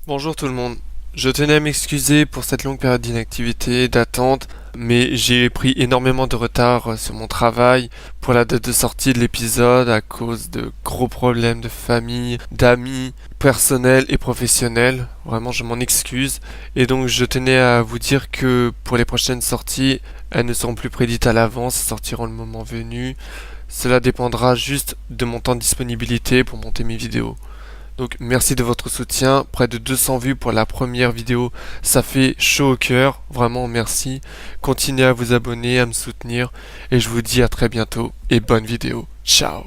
Bonjour tout le monde. Je tenais à m'excuser pour cette longue période d'inactivité, d'attente, mais j'ai pris énormément de retard sur mon travail pour la date de sortie de l'épisode à cause de gros problèmes de famille, d'amis, personnels et professionnels. Vraiment, je m'en excuse. Et donc, je tenais à vous dire que pour les prochaines sorties, elles ne seront plus prédites à l'avance, elles sortiront le moment venu. Cela dépendra juste de mon temps de disponibilité pour monter mes vidéos. Donc merci de votre soutien, près de 200 vues pour la première vidéo, ça fait chaud au cœur, vraiment merci. Continuez à vous abonner, à me soutenir et je vous dis à très bientôt et bonne vidéo. Ciao.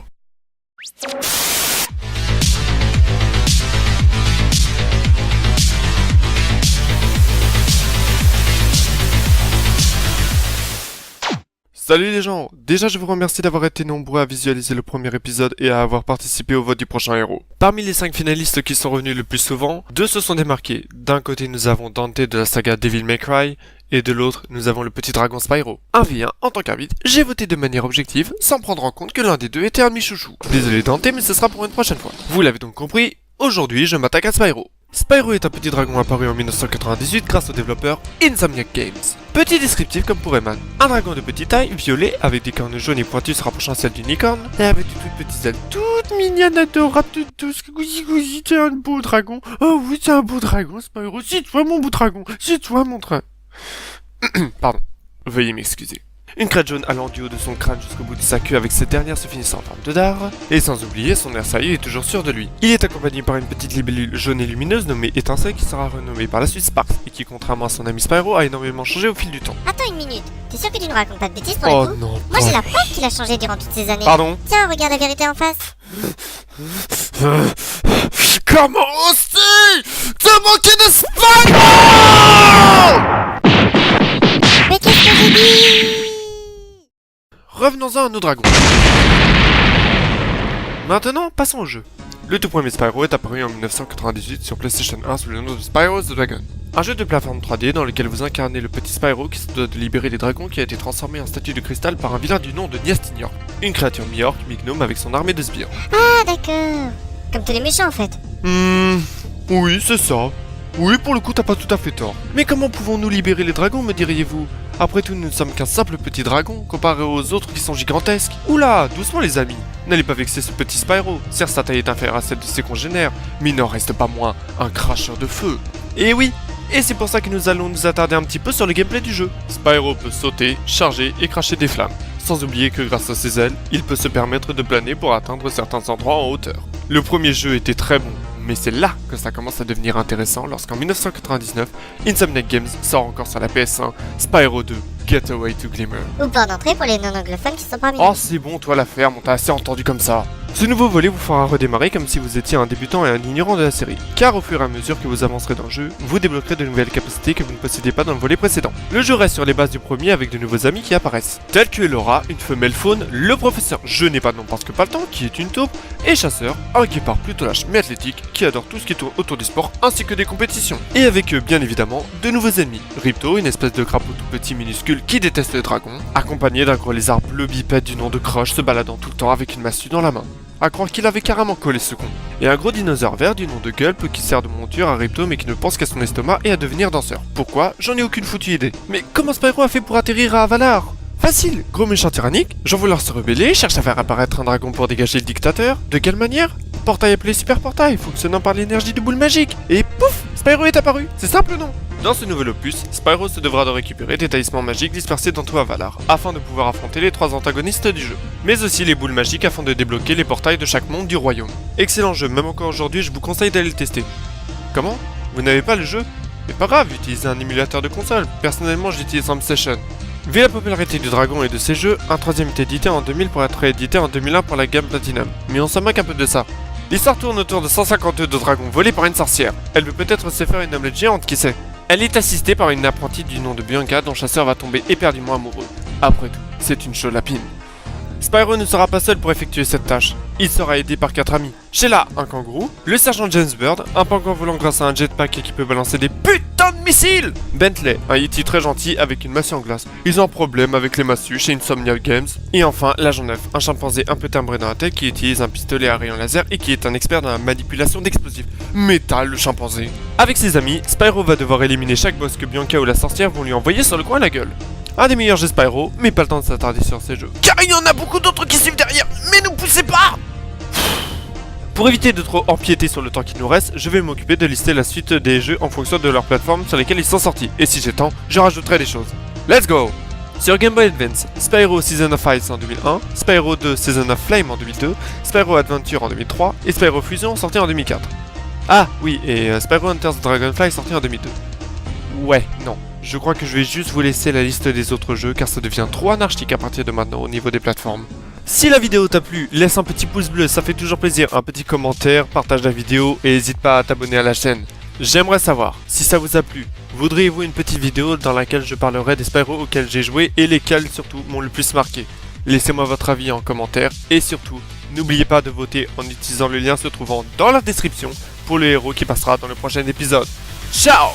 Salut les gens, déjà je vous remercie d'avoir été nombreux à visualiser le premier épisode et à avoir participé au vote du prochain héros. Parmi les 5 finalistes qui sont revenus le plus souvent, 2 se sont démarqués. D'un côté nous avons Dante de la saga Devil May Cry, et de l'autre nous avons le petit dragon Spyro. 1v1, en tant qu'arbitre, j'ai voté de manière objective, sans prendre en compte que l'un des deux était un de mes chouchous. Désolé Dante, mais ce sera pour une prochaine fois. Vous l'avez donc compris, aujourd'hui je m'attaque à Spyro. Spyro est un petit dragon apparu en 1998 grâce au développeur Insomniac Games. Petit descriptif comme pour Rayman. Un dragon de petite taille, violet, avec des cornes jaunes et pointues se rapprochant celles d'une licorne, et avec de toutes petites ailes toutes mignonnes, adorables, toutes douces. Gousi, c'est un beau dragon. Oh oui, c'est un beau dragon, Spyro. C'est toi mon beau dragon. C'est toi mon train. Pardon. Veuillez m'excuser. Une crête jaune allant du haut de son crâne jusqu'au bout de sa queue avec cette dernière se finissant en forme de dard, et sans oublier son air sérieux est toujours sûr de lui. Il est accompagné par une petite libellule jaune et lumineuse nommée Étincelle qui sera renommée par la suite Sparks et qui contrairement à son ami Spyro a énormément changé au fil du temps. Attends une minute, t'es sûr que tu ne racontes pas de bêtises pour Oh le coup? non. Moi j'ai la preuve qu'il a changé durant toutes ces années. Pardon? Tiens, regarde la vérité en face. Comment oses-tu te moquer de Spyro? Mais qu'est-ce que j'ai dit? Revenons-en à nos dragons. Maintenant, passons au jeu. Le tout premier Spyro est apparu en 1998 sur PlayStation 1 sous le nom de Spyro's Dragon. Un jeu de plateforme 3D dans lequel vous incarnez le petit Spyro qui se doit de libérer les dragons qui a été transformé en statue de cristal par un vilain du nom de Niastinor. Une créature mi-orc, mi-gnome avec son armée de sbires. Ah d'accord. Comme tous les méchants en fait. Oui, c'est ça. Oui, pour le coup, t'as pas tout à fait tort. Mais comment pouvons-nous libérer les dragons, me diriez-vous? Après tout, nous ne sommes qu'un simple petit dragon, comparé aux autres qui sont gigantesques. Oula, doucement les amis. N'allez pas vexer ce petit Spyro. Certes, sa taille est inférieure à celle de ses congénères, mais il n'en reste pas moins un cracheur de feu. Et oui, et c'est pour ça que nous allons nous attarder un petit peu sur le gameplay du jeu. Spyro peut sauter, charger et cracher des flammes. Sans oublier que grâce à ses ailes, il peut se permettre de planer pour atteindre certains endroits en hauteur. Le premier jeu était très bon, mais c'est là que ça commence à devenir intéressant lorsqu'en 1999, Insomniac Games sort encore sur la PS1 Spyro 2 Getaway to Glimmer. Ou port d'entrée pour les non-anglophones qui sont parmi Oh nous. c'est bon, toi la ferme, on t'a assez entendu comme ça. Ce nouveau volet vous fera redémarrer comme si vous étiez un débutant et un ignorant de la série, car au fur et à mesure que vous avancerez dans le jeu, vous débloquerez de nouvelles capacités que vous ne possédiez pas dans le volet précédent. Le jeu reste sur les bases du premier avec de nouveaux amis qui apparaissent, tels que Elora, une femelle faune, le professeur Je n'ai pas de nom parce que pas le temps, qui est une taupe, et Chasseur, un guépard plutôt lâche mais athlétique, qui adore tout ce qui tourne autour du sport ainsi que des compétitions. Et avec eux bien évidemment, de nouveaux ennemis, Ripto, une espèce de crapaud tout petit minuscule qui déteste les dragons, accompagné d'un gros lézard bleu bipède du nom de Crush se baladant tout le temps avec une massue dans la main. À croire qu'il avait carrément collé ce con. Et un gros dinosaure vert du nom de Gulp qui sert de monture à Ripto mais qui ne pense qu'à son estomac et à devenir danseur. Pourquoi? J'en ai aucune foutue idée. Mais comment Spyro a fait pour atterrir à Avalar? Facile, gros méchant tyrannique, j'en vouloir se rebeller, cherche à faire apparaître un dragon pour dégager le dictateur. De quelle manière? Portail appelé Super Portail, fonctionnant par l'énergie de boule magique. Et pouf, Spyro est apparu. C'est simple non? Dans ce nouvel opus, Spyro se devra de récupérer des talismans magiques dispersés dans tout Avalar, afin de pouvoir affronter les 3 antagonistes du jeu, mais aussi les boules magiques afin de débloquer les portails de chaque monde du royaume. Excellent jeu, même encore aujourd'hui je vous conseille d'aller le tester. Comment? Vous n'avez pas le jeu? Mais pas grave, utilisez un émulateur de console, personnellement j'utilise Session. Vu la popularité du dragon et de ses jeux, un troisième est édité en 2000 pour être réédité en 2001 pour la gamme Platinum, mais on s'en moque un peu de ça. L'histoire tourne autour de 152 de dragons volés par une sorcière. Elle veut peut-être se faire une omelette géante, qui sait. Elle est assistée par une apprentie du nom de Bianca dont Chasseur va tomber éperdument amoureux. Après tout, c'est une cholapine. Spyro ne sera pas seul pour effectuer cette tâche. Il sera aidé par 4 amis. Sheila, un kangourou, le sergent James Bird, un pingouin volant grâce à un jetpack et qui peut balancer des putains de missile. Bentley, un Yeti très gentil avec une massue en glace. Ils ont un problème avec les massues chez Insomniac Games. Et enfin, l'agent 9, un chimpanzé un peu timbré dans la tête qui utilise un pistolet à rayon laser et qui est un expert dans la manipulation d'explosifs. Métal, le chimpanzé. Avec ses amis, Spyro va devoir éliminer chaque boss que Bianca ou la sorcière vont lui envoyer sur le coin de la gueule. Un des meilleurs jeux Spyro, mais pas le temps de s'attarder sur ces jeux. Car il y en a beaucoup d'autres qui suivent derrière, mais ne poussez pas! Pour éviter de trop empiéter sur le temps qui nous reste, je vais m'occuper de lister la suite des jeux en fonction de leur plateforme sur lesquelles ils sont sortis. Et si j'ai temps, je rajouterai des choses. Let's go! Sur Game Boy Advance, Spyro Season of Ice en 2001, Spyro 2 Season of Flame en 2002, Spyro Adventure en 2003 et Spyro Fusion sorti en 2004. Ah oui, et Spyro Hunter's Dragonfly sorti en 2002. Ouais, non. Je crois que je vais juste vous laisser la liste des autres jeux car ça devient trop anarchique à partir de maintenant au niveau des plateformes. Si la vidéo t'a plu, laisse un petit pouce bleu, ça fait toujours plaisir, un petit commentaire, partage la vidéo et n'hésite pas à t'abonner à la chaîne. J'aimerais savoir, si ça vous a plu, voudriez-vous une petite vidéo dans laquelle je parlerai des Spyro auxquels j'ai joué et lesquels surtout m'ont le plus marqué? Laissez-moi votre avis en commentaire et surtout, n'oubliez pas de voter en utilisant le lien se trouvant dans la description pour le héros qui passera dans le prochain épisode. Ciao!